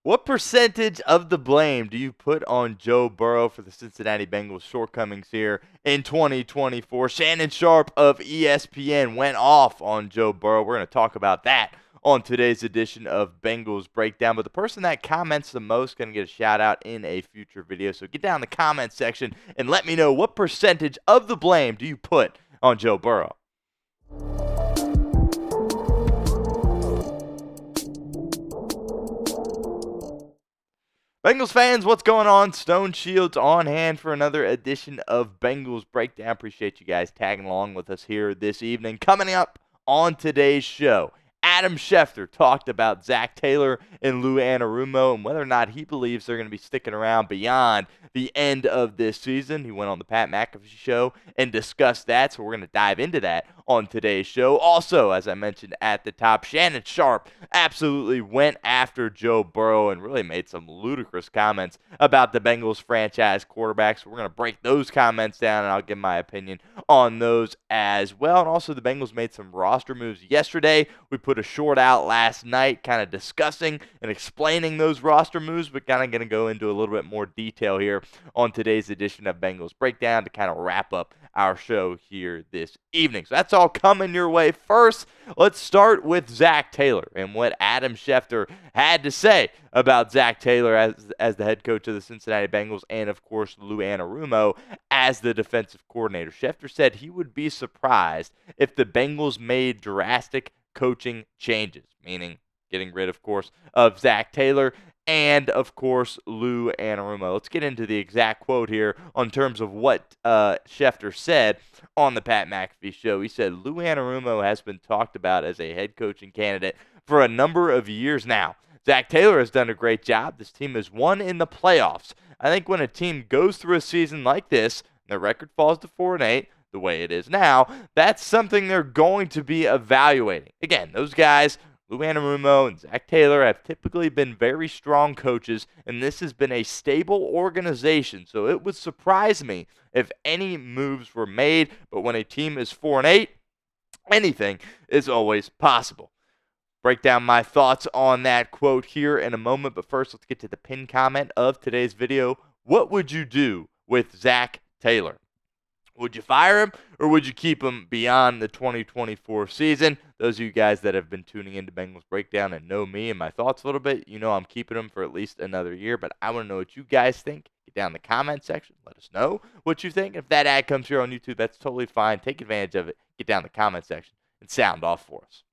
What percentage of the blame do you put on Joe Burrow for the Cincinnati Bengals' shortcomings here in 2024? Shannon Sharpe of ESPN went off on Joe Burrow. We're going to talk about that on today's edition of Bengals Breakdown. But the person that comments the most going to get a shout out in a future video. So get down in the comment section and let me know what percentage of the blame do you put on Joe Burrow. Bengals fans, what's going on? Stone Shields on hand for another edition of Bengals Breakdown. Appreciate you guys tagging along with us here this evening. Coming up on today's show, Adam Schefter talked about Zac Taylor and Lou Anarumo and whether or not he believes they're going to be sticking around beyond the end of this season. He went on the Pat McAfee show and discussed that, so we're going to dive into that on today's show. Also, as I mentioned at the top, Shannon Sharpe absolutely went after Joe Burrow and really made some ludicrous comments about the Bengals franchise quarterback. So we're going to break those comments down, and I'll give my opinion on those as well. And also, the Bengals made some roster moves yesterday. We put a short out last night kind of discussing and explaining those roster moves, but kind of going to go into a little bit more detail here on today's edition of Bengals Breakdown to kind of wrap up our show here this evening. So that's all coming your way. First, let's start with Zac Taylor and what Adam Schefter had to say about Zac Taylor as the head coach of the Cincinnati Bengals and, of course, Lou Anarumo as the defensive coordinator. Schefter said he would be surprised if the Bengals made drastic coaching changes, meaning getting rid, of course, of Zac Taylor and, of course, Lou Anarumo. Let's get into the exact quote here on terms of what Schefter said on the Pat McAfee show. He said, Lou Anarumo has been talked about as a head coaching candidate for a number of years now. Zac Taylor has done a great job. This team has won in the playoffs. I think when a team goes through a season like this, their record falls to 4-8, the way it is now, that's something they're going to be evaluating. Again, those guys, Lou Anarumo and Zac Taylor, have typically been very strong coaches, and this has been a stable organization. So it would surprise me if any moves were made, but when a team is 4-8, anything is always possible. Break down my thoughts on that quote here in a moment, but first let's get to the pinned comment of today's video. What would you do with Zac Taylor? Would you fire him or would you keep him beyond the 2024 season? Those of you guys that have been tuning into Bengals Breakdown and know me and my thoughts a little bit, you know I'm keeping him for at least another year, but I want to know what you guys think. Get down in the comment section. Let us know what you think. If that ad comes here on YouTube, that's totally fine. Take advantage of it. Get down in the comment section and sound off for us.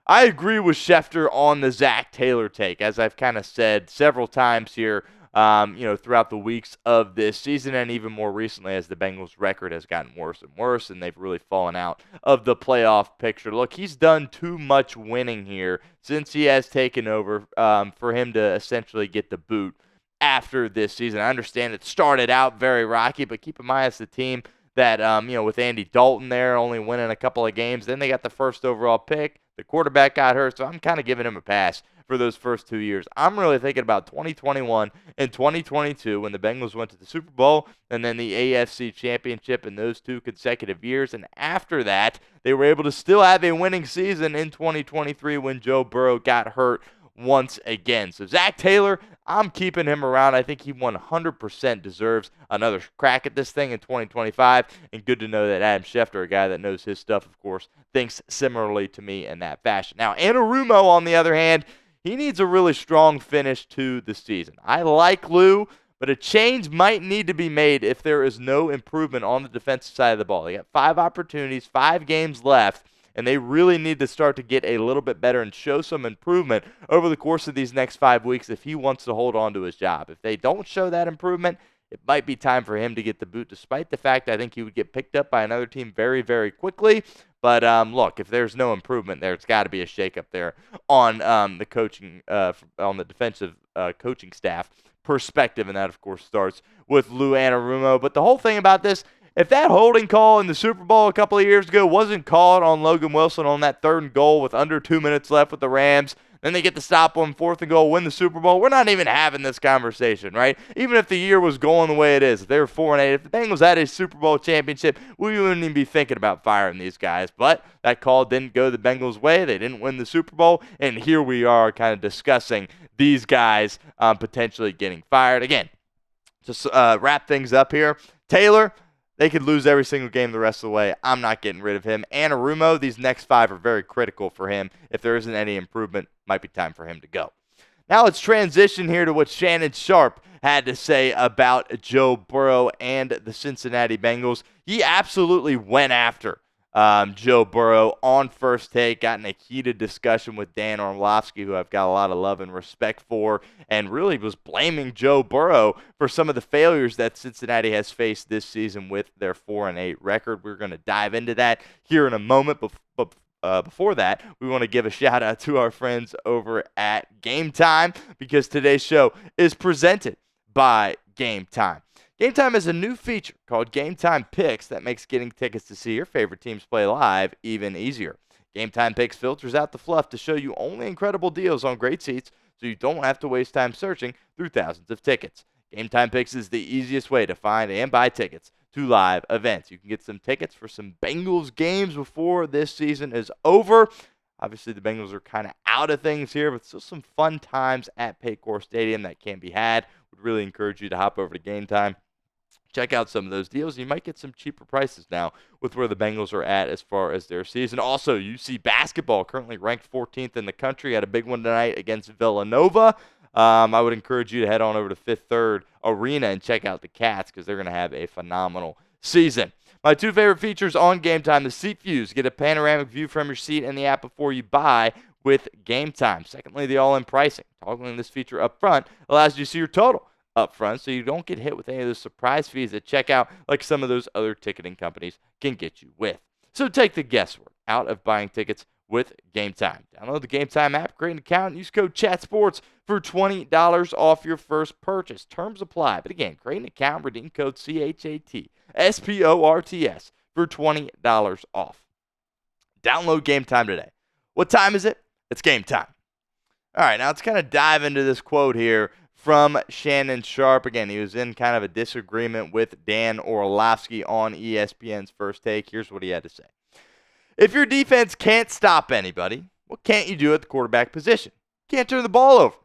I agree with Schefter on the Zac Taylor take, as I've kind of said several times here, throughout the weeks of this season and even more recently as the Bengals' record has gotten worse and worse and they've really fallen out of the playoff picture. Look, he's done too much winning here since he has taken over for him to essentially get the boot after this season. I understand it started out very rocky, but keep in mind it's the team that, with Andy Dalton there only winning a couple of games. Then they got the first overall pick. The quarterback got hurt, so I'm kind of giving him a pass for those first 2 years. I'm really thinking about 2021 and 2022 when the Bengals went to the Super Bowl and then the AFC Championship in those 2 consecutive years. And after that, they were able to still have a winning season in 2023 when Joe Burrow got hurt once again. So Zac Taylor, I'm keeping him around. I think he 100% deserves another crack at this thing in 2025. And good to know that Adam Schefter, a guy that knows his stuff, of course, thinks similarly to me in that fashion. Now, Anarumo, on the other hand, he needs a really strong finish to the season. I like Lou, but a change might need to be made if there is no improvement on the defensive side of the ball. They got 5 opportunities, 5 games left, and they really need to start to get a little bit better and show some improvement over the course of these next 5 weeks if he wants to hold on to his job. If they don't show that improvement, it might be time for him to get the boot, despite the fact I think he would get picked up by another team very, very quickly. But look, if there's no improvement there, it's got to be a shakeup there on the coaching, on the defensive coaching staff perspective, and that, of course, starts with Lou Anarumo. But the whole thing about this, if that holding call in the Super Bowl a couple of years ago wasn't called on Logan Wilson on that 3rd and goal with under 2 minutes left with the Rams, Then they get to stop on 4th and goal, win the Super Bowl. We're not even having this conversation, right? Even if the year was going the way it is, if they were 4-8, if the Bengals had a Super Bowl championship, we wouldn't even be thinking about firing these guys. But that call didn't go the Bengals' way. They didn't win the Super Bowl, and here we are kind of discussing these guys potentially getting fired. Again, just wrap things up here. Taylor, they could lose every single game the rest of the way. I'm not getting rid of him. Anarumo, these next 5 are very critical for him. If there isn't any improvement, might be time for him to go. Now let's transition here to what Shannon Sharpe had to say about Joe Burrow and the Cincinnati Bengals. He absolutely went after Joe Burrow on First Take, got in a heated discussion with Dan Orlovsky, who I've got a lot of love and respect for, and really was blaming Joe Burrow for some of the failures that Cincinnati has faced this season with their 4-8 record. We're going to dive into that here in a moment, but before that, we want to give a shout out to our friends over at Game Time, because today's show is presented by Game Time. Game Time has a new feature called Game Time Picks that makes getting tickets to see your favorite teams play live even easier. Game Time Picks filters out the fluff to show you only incredible deals on great seats, so you don't have to waste time searching through thousands of tickets. Game Time Picks is the easiest way to find and buy tickets to live events. You can get some tickets for some Bengals games before this season is over. Obviously, the Bengals are kind of out of things here, but still some fun times at Paycor Stadium that can be had. Would really encourage you to hop over to Game Time. Check out some of those deals. You might get some cheaper prices now with where the Bengals are at as far as their season. Also, UC basketball currently ranked 14th in the country. Had a big one tonight against Villanova. I would encourage you to head on over to Fifth Third Arena and check out the Cats, because they're going to have a phenomenal season. My 2 favorite features on Game Time: the Seat Views. Get a panoramic view from your seat in the app before you buy with Game Time. Secondly, the all-in pricing. Toggling this feature up front allows you to see your total up front, so you don't get hit with any of those surprise fees at checkout like some of those other ticketing companies can get you with. So take the guesswork out of buying tickets with Game Time. Download the Game Time app, create an account, and use code CHATSPORTS for $20 off your first purchase. Terms apply. But again, create an account, redeem code CHATSPORTS for $20 off. Download Game Time today. What time is it? It's game time. All right, now let's kind of dive into this quote here from Shannon Sharpe. Again, he was in kind of a disagreement with Dan Orlovsky on ESPN's First Take. Here's what he had to say. If your defense can't stop anybody, what can't you do at the quarterback position? Can't turn the ball over.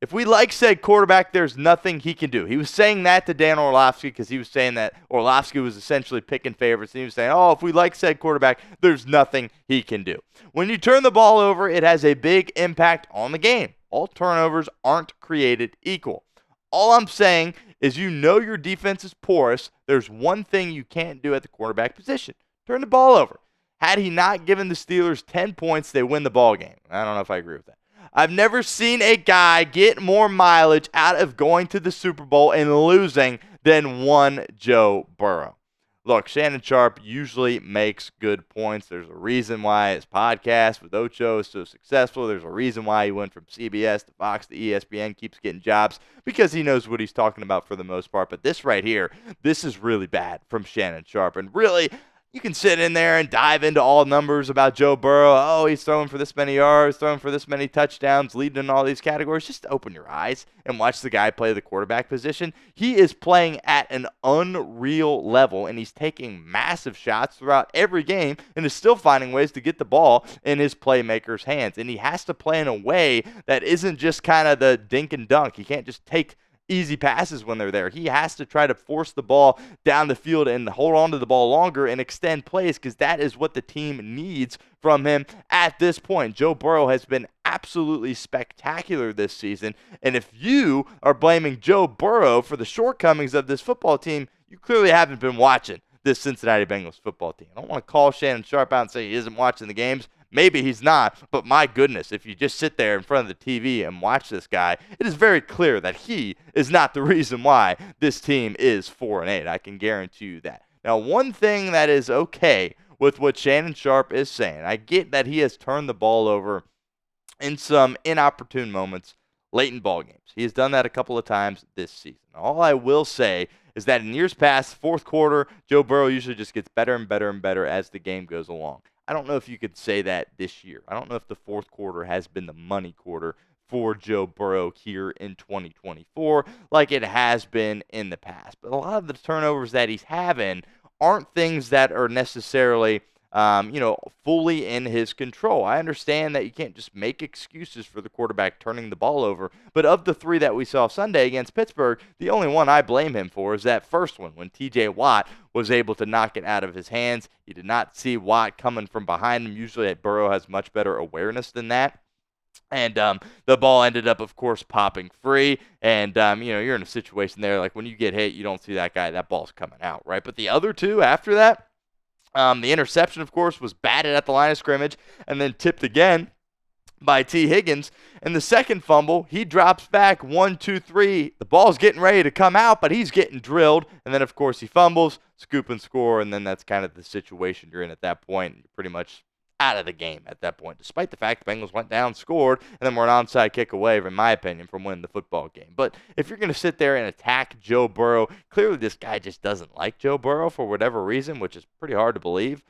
If we like said quarterback, there's nothing he can do. He was saying that to Dan Orlovsky because he was saying that Orlovsky was essentially picking favorites. And he was saying, if we like said quarterback, there's nothing he can do. When you turn the ball over, it has a big impact on the game. All turnovers aren't created equal. All I'm saying is your defense is porous. There's one thing you can't do at the quarterback position. Turn the ball over. Had he not given the Steelers 10 points, they win the ball game. I don't know if I agree with that. I've never seen a guy get more mileage out of going to the Super Bowl and losing than one Joe Burrow. Look, Shannon Sharpe usually makes good points. There's a reason why his podcast with Ocho is so successful. There's a reason why he went from CBS to Fox to ESPN, keeps getting jobs, because he knows what he's talking about for the most part. But this right here, this is really bad from Shannon Sharpe. And really, you can sit in there and dive into all numbers about Joe Burrow. Oh, he's throwing for this many yards, throwing for this many touchdowns, leading in all these categories. Just open your eyes and watch the guy play the quarterback position. He is playing at an unreal level, and he's taking massive shots throughout every game and is still finding ways to get the ball in his playmakers' hands. And he has to play in a way that isn't just kind of the dink and dunk. He can't just take easy passes when they're there. He has to try to force the ball down the field and hold on to the ball longer and extend plays, because that is what the team needs from him at this point. Joe Burrow has been absolutely spectacular this season, and if you are blaming Joe Burrow for the shortcomings of this football team, you clearly haven't been watching this Cincinnati Bengals football team. I don't want to call Shannon Sharpe out and say he isn't watching the games. Maybe he's not, but my goodness, if you just sit there in front of the TV and watch this guy, it is very clear that he is not the reason why this team is 4-8. I can guarantee you that. Now, one thing that is okay with what Shannon Sharpe is saying, I get that he has turned the ball over in some inopportune moments late in ball games. He has done that a couple of times this season. All I will say is that in years past, fourth quarter, Joe Burrow usually just gets better and better and better as the game goes along. I don't know if you could say that this year. I don't know if the fourth quarter has been the money quarter for Joe Burrow here in 2024 like it has been in the past. But a lot of the turnovers that he's having aren't things that are necessarily fully in his control. I understand that you can't just make excuses for the quarterback turning the ball over, but of the three that we saw Sunday against Pittsburgh, the only one I blame him for is that first one when TJ Watt was able to knock it out of his hands. You did not see Watt coming from behind him. Usually Burrow has much better awareness than that. And the ball ended up, of course, popping free. And, you're in a situation there, like when you get hit, you don't see that guy, that ball's coming out, right? But the other two after that, the interception, of course, was batted at the line of scrimmage and then tipped again by T. Higgins. And the second fumble, he drops back 1, 2, 3. The ball's getting ready to come out, but he's getting drilled. And then, of course, he fumbles, scoop and score, and then that's kind of the situation you're in at that point. You're pretty much out of the game at that point, despite the fact the Bengals went down, scored, and then were an onside kick away, in my opinion, from winning the football game. But if you're going to sit there and attack Joe Burrow, clearly this guy just doesn't like Joe Burrow for whatever reason, which is pretty hard to believe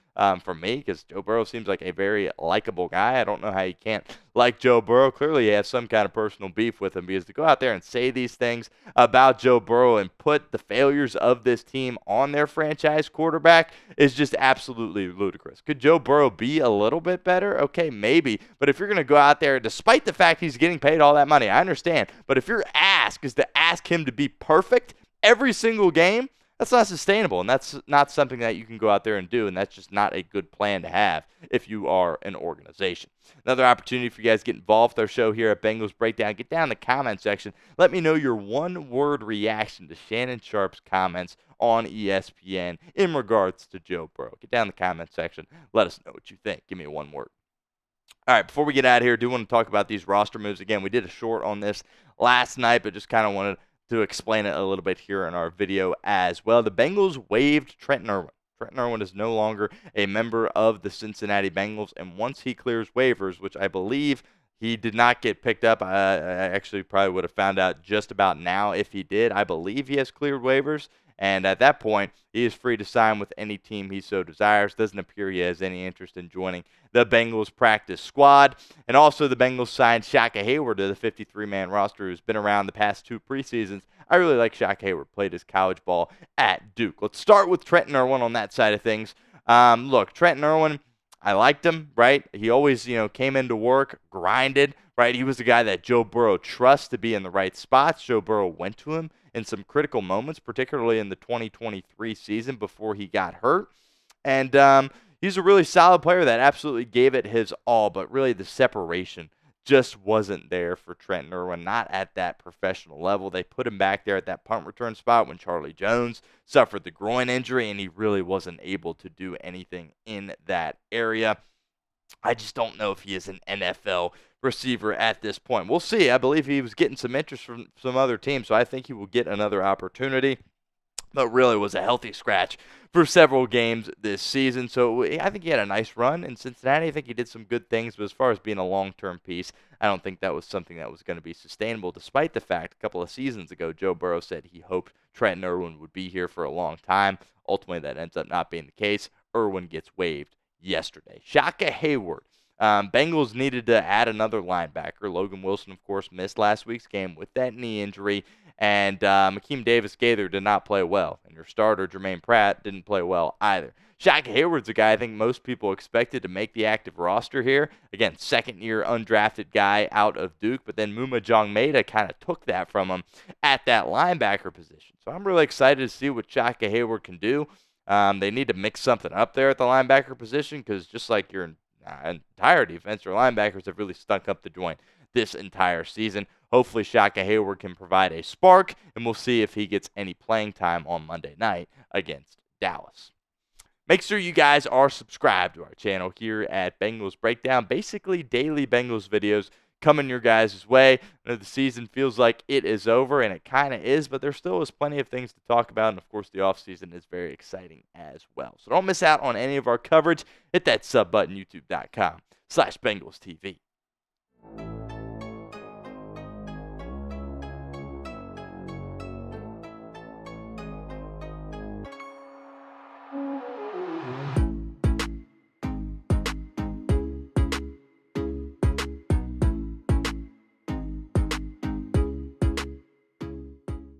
for me because Joe Burrow seems like a very likable guy. I don't know how you can't like Joe Burrow. Clearly, he has some kind of personal beef with him because to go out there and say these things about Joe Burrow and put the failures of this team on their franchise quarterback is just absolutely ludicrous. Could Joe Burrow be a little bit better? Okay, maybe. But if you're going to go out there, despite the fact he's getting paid all that money, I understand. But if your ask is to ask him to be perfect every single game, that's not sustainable, and that's not something that you can go out there and do, and that's just not a good plan to have if you are an organization. Another opportunity for you guys to get involved with our show here at Bengals Breakdown. Get down in the comment section. Let me know your one-word reaction to Shannon Sharpe's comments on ESPN in regards to Joe Burrow. Get down in the comment section. Let us know what you think. Give me one word. All right, before we get out of here, I do want to talk about these roster moves. Again, we did a short on this last night, but just kind of wanted to explain it a little bit here in our video as well. The Bengals waived Trenton Irwin. Trenton Irwin is no longer a member of the Cincinnati Bengals, and once he clears waivers, which I believe he did not get picked up, I actually probably would have found out just about now if he did. I believe he has cleared waivers, and at that point, he is free to sign with any team he so desires. Doesn't appear he has any interest in joining the Bengals practice squad. And also, the Bengals signed Shaka Hayward to the 53-man roster, who's been around the past two preseasons. I really like Shaka Hayward. Played his college ball at Duke. Let's start with Trenton Irwin on that side of things. Look, Trenton Irwin, I liked him, right? He always, came into work, grinded, right? He was the guy that Joe Burrow trusts to be in the right spots. Joe Burrow went to him in some critical moments, particularly in the 2023 season before he got hurt. And he's a really solid player that absolutely gave it his all, but really the separation just wasn't there for Trenton Irwin, not at that professional level. They put him back there at that punt return spot when Charlie Jones suffered the groin injury, and he really wasn't able to do anything in that area. I just don't know if he is an NFL receiver at this point. We'll see. I believe he was getting some interest from some other teams, so I think he will get another opportunity. But really was a healthy scratch for several games this season. So I think he had a nice run in Cincinnati. I think he did some good things, but as far as being a long-term piece, I don't think that was something that was going to be sustainable, despite the fact a couple of seasons ago, Joe Burrow said he hoped Trenton Irwin would be here for a long time. Ultimately, that ends up not being the case. Irwin gets waived yesterday. Shaka Hayward. Bengals needed to add another linebacker. Logan Wilson, of course, missed last week's game with that knee injury. And Akeem Davis-Gaither did not play well. And your starter, Jermaine Pratt, didn't play well either. Shaka Hayward's a guy I think most people expected to make the active roster here. Again, second-year undrafted guy out of Duke. But then Muma Jongmeda kind of took that from him at that linebacker position. So I'm really excited to see what Shaka Hayward can do. They need to mix something up there at the linebacker position because just like your entire defense, your linebackers have really stunk up the joint this entire season. Hopefully Shaka Hayward can provide a spark, and we'll see if he gets any playing time on Monday night against Dallas. Make sure you guys are subscribed to our channel here at Bengals Breakdown. Basically daily Bengals videos coming your guys' way. I know the season feels like it is over, and it kind of is, but there still is plenty of things to talk about, and of course the offseason is very exciting as well. So don't miss out on any of our coverage. Hit that sub button, youtube.com/BengalsTV.